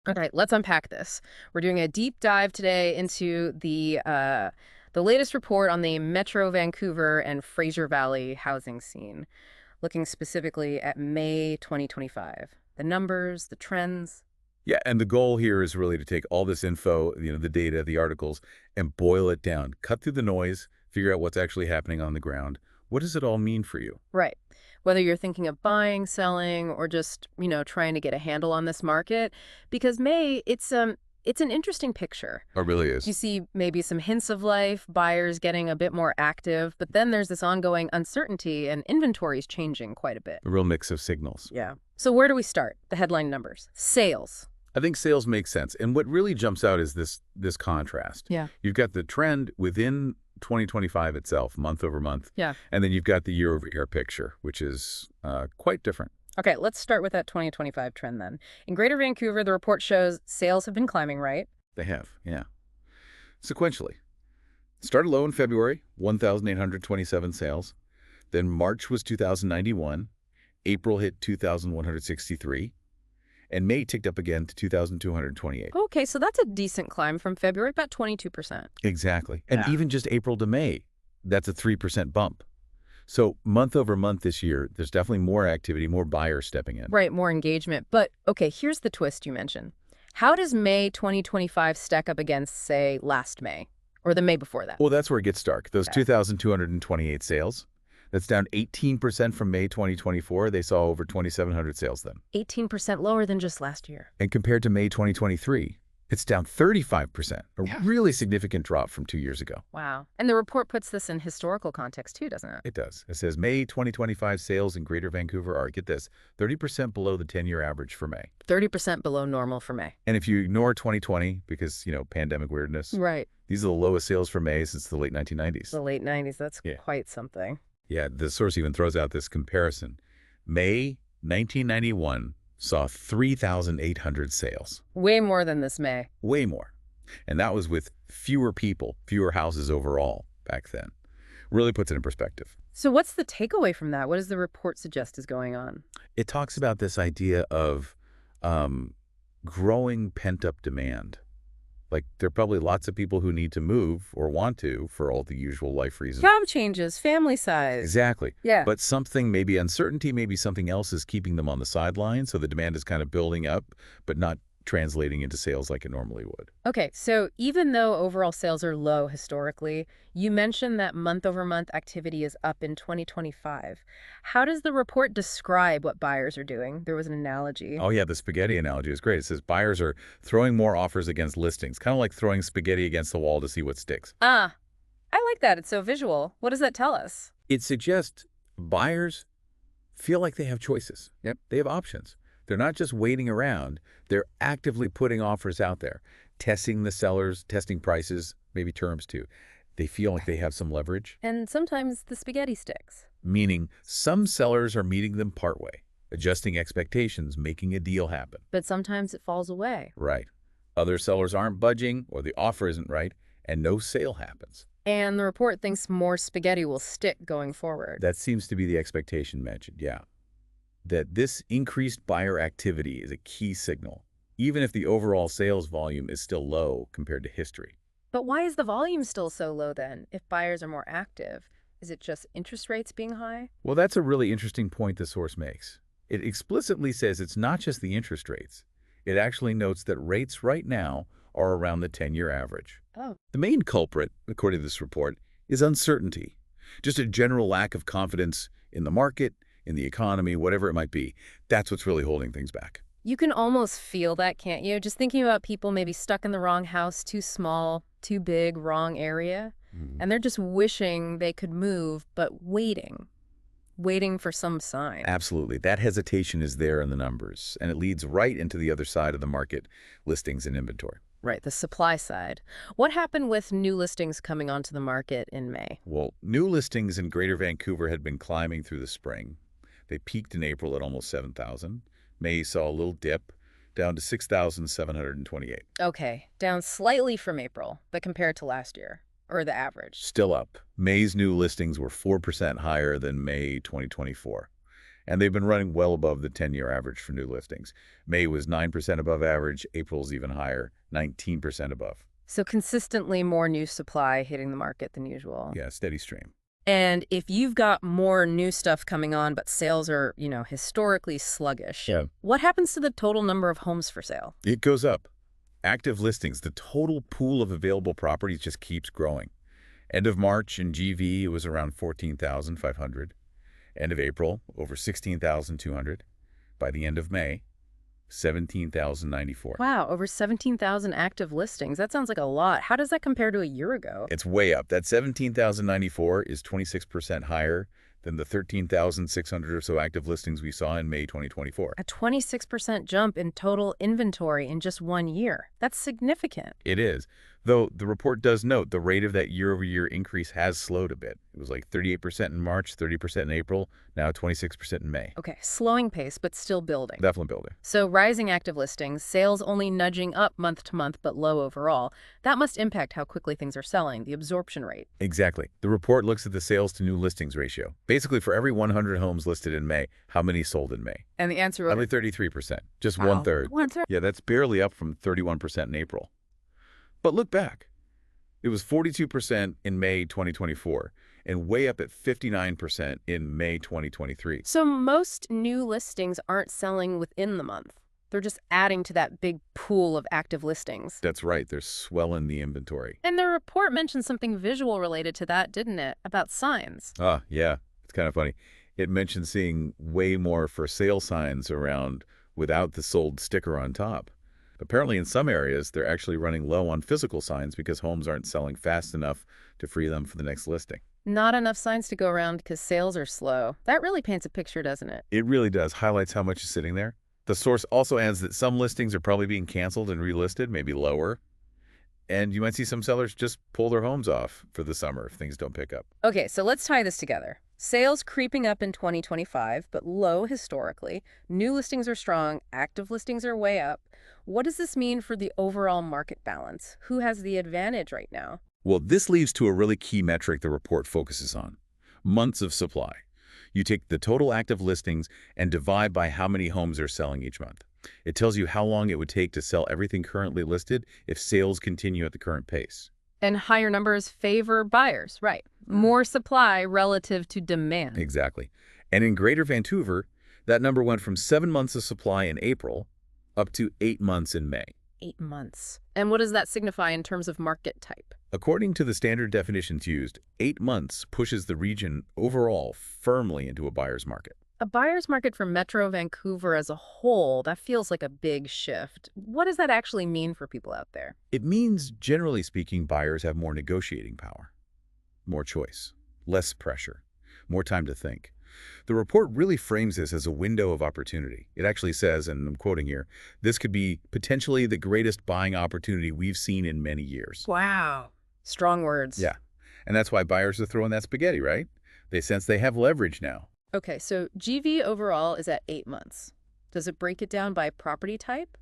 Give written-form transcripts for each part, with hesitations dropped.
All right, let's unpack this. We're doing a deep dive today into the latest report on the Metro Vancouver and Fraser Valley housing scene, looking specifically at May 2025. The numbers, the trends. Yeah, and the goal here is really to take all this info, the data, the articles, and boil it down. Cut through the noise, figure out what's actually happening on the ground. What does it all mean for you? Right. Whether you're thinking of buying, selling, or just, trying to get a handle on this market, because May, it's an interesting picture. It really You is. see maybe some hints of life, buyers getting a bit more active, but then there's this ongoing uncertainty and inventory's changing quite a bit. A real mix of signals. Yeah. So where do we start? The headline numbers. Sales. I think sales make sense. And what really jumps out is this contrast. Yeah. You've got the trend within 2025 itself, month over month, Yeah. and then you've got the year-over-year picture, which is quite different. Okay, let's start with that 2025 trend then. In Greater Vancouver, the report shows sales have been climbing, right? They have, yeah. Sequentially. Started low in February, 1,827 sales. Then March was 2,091. April hit 2,163. And May ticked up again to 2,228. Okay, so that's a decent climb from February, about 22%. Exactly. And Yeah. even just April to May, that's a 3% bump. So month over month this year, there's definitely more activity, more buyers stepping in. Right, more engagement. But okay, here's the twist you mentioned. How does May 2025 stack up against, say, last May or the May before that? Well, that's where it gets stark. Those Okay. 2,228 sales, that's down 18% from May 2024. They saw over 2,700 sales then. 18% lower than just last year. And compared to May 2023, it's down 35%, a Yeah. really significant drop from 2 years ago. Wow. And the report puts this in historical context too, doesn't it? It does. It says May 2025 sales in Greater Vancouver are, get this, 30% below the 10-year average for May. 30% below normal for May. And if you ignore 2020, because, pandemic weirdness, Right. these are the lowest sales for May since the late 1990s. The late 90s, that's Yeah. quite something. Yeah, the source even throws out this comparison. May 1991 saw 3,800 sales. Way more than this May. Way more. And that was with fewer people, fewer houses overall back then. Really puts it in perspective. So what's the takeaway from that? What does the report suggest is going on? It talks about this idea of growing pent-up demand. Like, there are probably lots of people who need to move or want to for all the usual life reasons. Job changes, family size. Exactly. Yeah. But something, maybe uncertainty, maybe something else is keeping them on the sidelines. So the demand is kind of building up, but not translating into sales like it normally would. Okay, so even though overall sales are low historically, you mentioned that month-over-month activity is up in 2025. How does the report describe what buyers are doing? There was an analogy. Oh, yeah, the spaghetti analogy is great. It says buyers are throwing more offers against listings, kind of like throwing spaghetti against the wall to see what sticks. Ah, I like that. It's so visual. What does that tell us? It suggests buyers feel like they have choices. Yep. They have options. They're not just waiting around. They're actively putting offers out there, testing the sellers, testing prices, maybe terms too. They feel like they have some leverage, And sometimes the spaghetti sticks. meaning some sellers are meeting them partway, adjusting expectations, making a deal happen. But sometimes it falls away. Right. Other sellers aren't budging or the offer isn't right, and no sale happens. And the report thinks more spaghetti will stick going forward. That seems to be the expectation mentioned, yeah. That this increased buyer activity is a key signal, even if the overall sales volume is still low compared to history. But why is the volume still so low then, if buyers are more active? Is it just interest rates being high? Well, that's a really interesting point the source makes. It explicitly says it's not just the interest rates. It actually notes that rates right now are around the 10-year average. Oh. The main culprit, according to this report, is uncertainty. Just a general lack of confidence in the market, in the economy, whatever it might be. That's what's really holding things back. You can almost feel that, can't you? Just thinking about people maybe stuck in the wrong house, too small, too big, wrong area. And they're just wishing they could move, but waiting for some sign. Absolutely. That hesitation is there in the numbers, and it leads right into the other side of the market, listings and inventory. Right, the supply side. What happened with new listings coming onto the market in May? Well, new listings in Greater Vancouver had been climbing through the spring. They peaked in April at almost 7,000. May saw a little dip, down to 6,728. Okay, down slightly from April, but compared to last year, or the average. Still up. May's new listings were 4% higher than May 2024. and they've been running well above the 10-year average for new listings. May was 9% above average, April's even higher, 19% above. So consistently more new supply hitting the market than usual. Yeah, steady stream. And if you've got more new stuff coming on, but sales are, historically sluggish, Yeah. what happens to the total number of homes for sale? It goes up. Active listings, the total pool of available properties just keeps growing. End of March in GV, it was around 14,500. End of April, over 16,200. By the end of May, 17,094. Wow, over 17,000 active listings. That sounds like a lot. How does that compare to a year ago? It's way up. That 17,094 is 26% higher than the 13,600 or so active listings we saw in May 2024. A 26% jump in total inventory in just 1 year. That's significant. It is, though the report does note the rate of that year-over-year increase has slowed a bit. It was like 38% in March, 30% in April, now 26% in May. Okay, slowing pace, but still building. Definitely building. So rising active listings, sales only nudging up month to month, but low overall. That must impact how quickly things are selling, the absorption rate. Exactly. The report looks at the sales to new listings ratio. Basically, for every 100 homes listed in May, how many sold in May? And the answer Only 33%, just Wow. one-third. One-third. Yeah, that's barely up from 31% in April. But look back. It was 42% in May 2024 and way up at 59% in May 2023. So most new listings aren't selling within the month. They're just adding to that big pool of active listings. That's right. They're swelling the inventory. And the report mentioned something visual related to that, didn't it? About signs. Ah, yeah. It's kind of funny. It mentioned seeing way more for sale signs around without the sold sticker on top. Apparently, in some areas, they're actually running low on physical signs because homes aren't selling fast enough to free them for the next listing. Not enough signs to go around because sales are slow. That really paints a picture, doesn't it? It really does. Highlights how much is sitting there. The source also adds that some listings are probably being canceled and relisted, maybe lower. And you might see some sellers just pull their homes off for the summer if things don't pick up. Okay, so let's tie this together. Sales creeping up in 2025, but low historically. New listings are strong. Active listings are way up. What does this mean for the overall market balance? Who has the advantage right now? Well, this leads to a really key metric the report focuses on: months of supply. You take the total active listings and divide by how many homes are selling each month. It tells you how long it would take to sell everything currently listed if sales continue at the current pace. And higher numbers favor buyers, right? More supply relative to demand. Exactly. And in Greater Vancouver, that number went from 7 months of supply in April up to 8 months in May. 8 months. And what does that signify in terms of market type? According to the standard definitions used, 8 months pushes the region overall firmly into a buyer's market. A buyer's market for Metro Vancouver as a whole, that feels like a big shift. What does that actually mean for people out there? It means, generally speaking, buyers have more negotiating power, more choice, less pressure, more time to think. The report really frames this as a window of opportunity. It actually says, and I'm quoting here, this could be potentially the greatest buying opportunity we've seen in many years. Wow. Strong words. Yeah. And that's why buyers are throwing that spaghetti, right? They sense they have leverage now. Okay, so GV overall is at 8 months. Does it break it down by property type?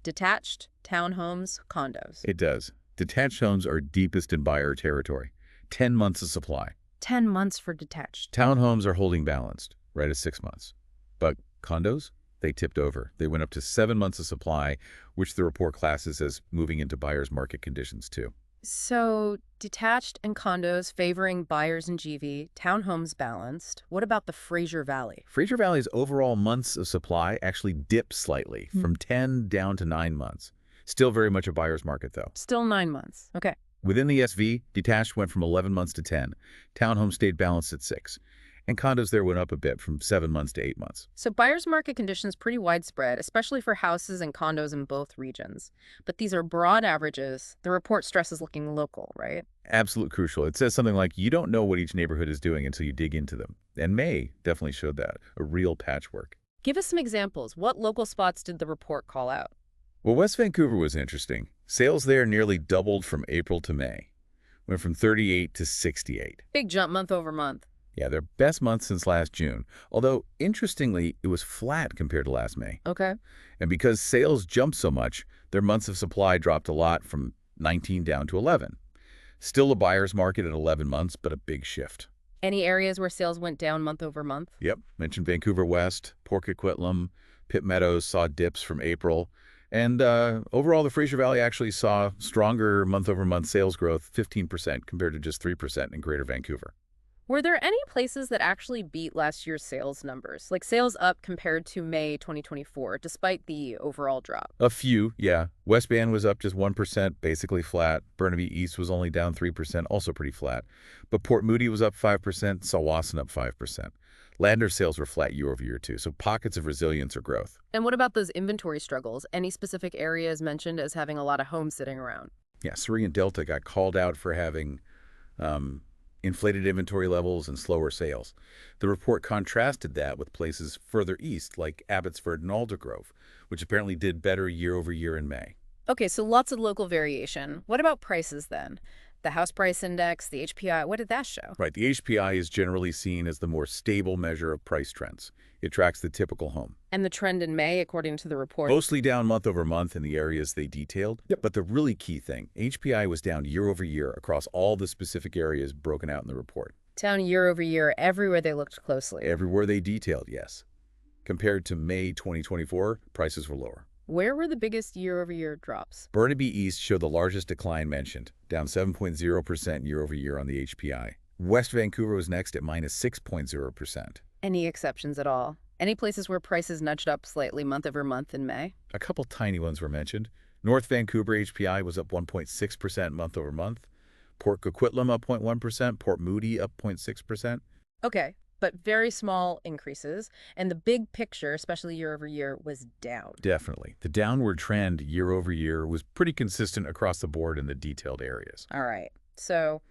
Detached, townhomes, condos. It does. Detached homes are deepest in buyer territory. 10 months of supply. 10 months for detached. Townhomes are holding balanced, right at 6 months. But condos, they tipped over. They went up to 7 months of supply, which the report classes as moving into buyer's market conditions too. So detached and condos favoring buyers in GV, townhomes balanced. What about the Fraser Valley? Fraser Valley's overall months of supply actually dipped slightly, from 10 down to 9 months. Still very much a buyer's market, though. Still 9 months. Okay. Within the SV, detached went from 11 months to 10. Townhomes stayed balanced at 6. And condos there went up a bit from 7 months to 8 months. So buyer's market conditions pretty widespread, especially for houses and condos in both regions. But these are broad averages. The report stresses looking local, right? Absolute crucial. It says something like, you don't know what each neighborhood is doing until you dig into them. And May definitely showed that, a real patchwork. Give us some examples. What local spots did the report call out? Well, West Vancouver was interesting. Sales there nearly doubled from April to May. Went from 38 to 68. Big jump month over month. Yeah, their best month since last June. Although, interestingly, it was flat compared to last May. Okay. And because sales jumped so much, their months of supply dropped a lot from 19 down to 11. Still a buyer's market at 11 months, but a big shift. Any areas where sales went down month over month? Yep, mentioned Vancouver West, Port Coquitlam, Pitt Meadows saw dips from April. And overall, the Fraser Valley actually saw stronger month-over-month sales growth, 15% compared to just 3% in Greater Vancouver. Were there any places that actually beat last year's sales numbers, like sales up compared to May 2024, despite the overall drop? A few, yeah. West Van was up just 1%, basically flat. Burnaby East was only down 3%, also pretty flat. But Port Moody was up 5%, Sawasan up 5%. Lander sales were flat year over year, too, so pockets of resilience or growth. And what about those inventory struggles? Any specific areas mentioned as having a lot of homes sitting around? Yeah, Surrey and Delta got called out for having um, inflated inventory levels and slower sales. The report contrasted that with places further east, like Abbotsford and Aldergrove, which apparently did better year over year in May. Okay, so lots of local variation. What about prices then? The house price index, the HPI, what did that show? Right, the HPI is generally seen as the more stable measure of price trends. It tracks the typical home. And the trend in May, according to the report? Mostly down month over month in the areas they detailed. Yep. But the really key thing, HPI was down year over year across all the specific areas broken out in the report. Down year over year everywhere they looked closely. Everywhere they detailed, yes. Compared to May 2024, prices were lower. Where were the biggest year over year drops? Burnaby East showed the largest decline mentioned, down 7.0% year over year on the HPI. West Vancouver was next at minus 6.0%. Any exceptions at all? Any places where prices nudged up slightly month over month in May? A couple tiny ones were mentioned. North Vancouver HPI was up 1.6% month over month. Port Coquitlam up 0.1%. Port Moody up 0.6%. Okay, but very small increases. And the big picture, especially year over year, was down. Definitely. The downward trend year over year was pretty consistent across the board in the detailed areas. All right. So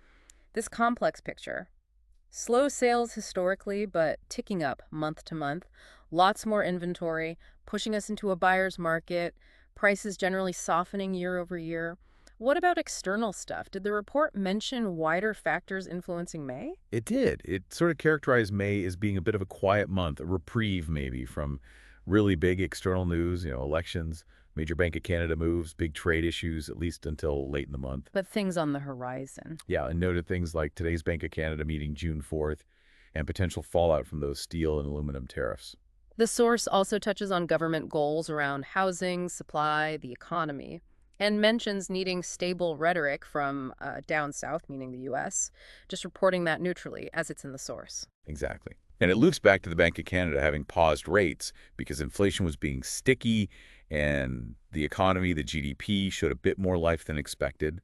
this complex picture, slow sales historically, but ticking up month to month, lots more inventory, pushing us into a buyer's market, prices generally softening year over year. What about external stuff? Did the report mention wider factors influencing May? It did. It sort of characterized May as being a bit of a quiet month, a reprieve maybe from really big external news, elections, major Bank of Canada moves, big trade issues, at least until late in the month. But things on the horizon. Yeah, and noted things like today's Bank of Canada meeting June 4th and potential fallout from those steel and aluminum tariffs. The source also touches on government goals around housing, supply, the economy, and mentions needing stable rhetoric from down south, meaning the U.S., just reporting that neutrally as it's in the source. Exactly. And it loops back to the Bank of Canada having paused rates because inflation was being sticky and the economy, the GDP, showed a bit more life than expected.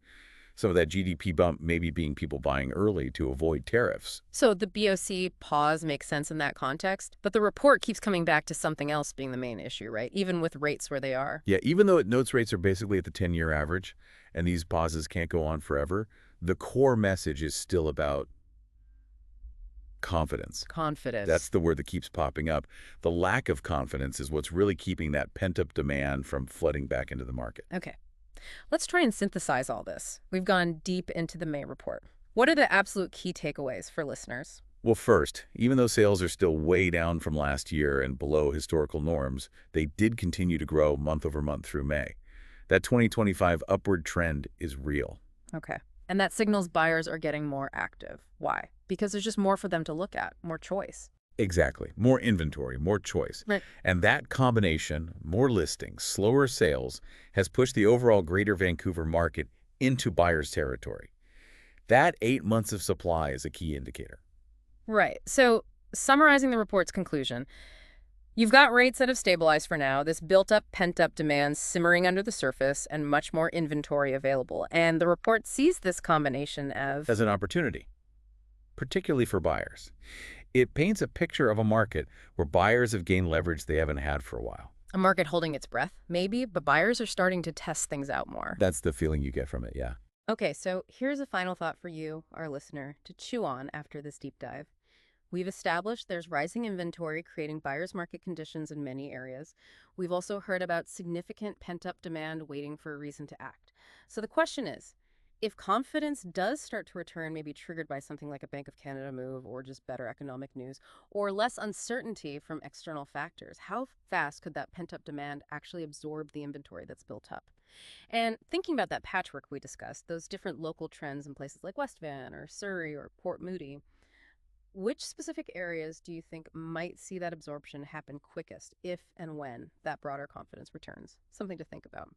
Some of that GDP bump maybe being people buying early to avoid tariffs. So the BOC pause makes sense in that context, but the report keeps coming back to something else being the main issue, right? Even with rates where they are. Yeah, even though it notes rates are basically at the 10-year average and these pauses can't go on forever, the core message is still about confidence. Confidence. That's the word that keeps popping up. The lack of confidence is what's really keeping that pent-up demand from flooding back into the market. Okay. Let's try and synthesize all this. We've gone deep into the May report. What are the absolute key takeaways for listeners? Well, first, even though sales are still way down from last year and below historical norms, they did continue to grow month over month through May. That 2025 upward trend is real. Okay. And that signals buyers are getting more active. Why? Because there's just more for them to look at, more choice. Exactly. More inventory, more choice. Right. And that combination, more listings, slower sales, has pushed the overall Greater Vancouver market into buyer's territory. That 8 months of supply is a key indicator. Right. So summarizing the report's conclusion, you've got rates that have stabilized for now, this built-up, pent-up demand simmering under the surface, and much more inventory available. And the report sees this combination As an opportunity, particularly for buyers. It paints a picture of a market where buyers have gained leverage they haven't had for a while. a market holding its breath, maybe, but buyers are starting to test things out more. That's the feeling you get from it, yeah. Okay, so here's a final thought for you, our listener, to chew on after this deep dive. We've established there's rising inventory creating buyer's market conditions in many areas. We've also heard about significant pent-up demand waiting for a reason to act. So the question is, if confidence does start to return, maybe triggered by something like a Bank of Canada move or just better economic news, or less uncertainty from external factors, how fast could that pent-up demand actually absorb the inventory that's built up? And thinking about that patchwork we discussed, those different local trends in places like West Van or Surrey or Port Moody, Which specific areas do you think might see that absorption happen quickest if and when that broader confidence returns? Something to think about.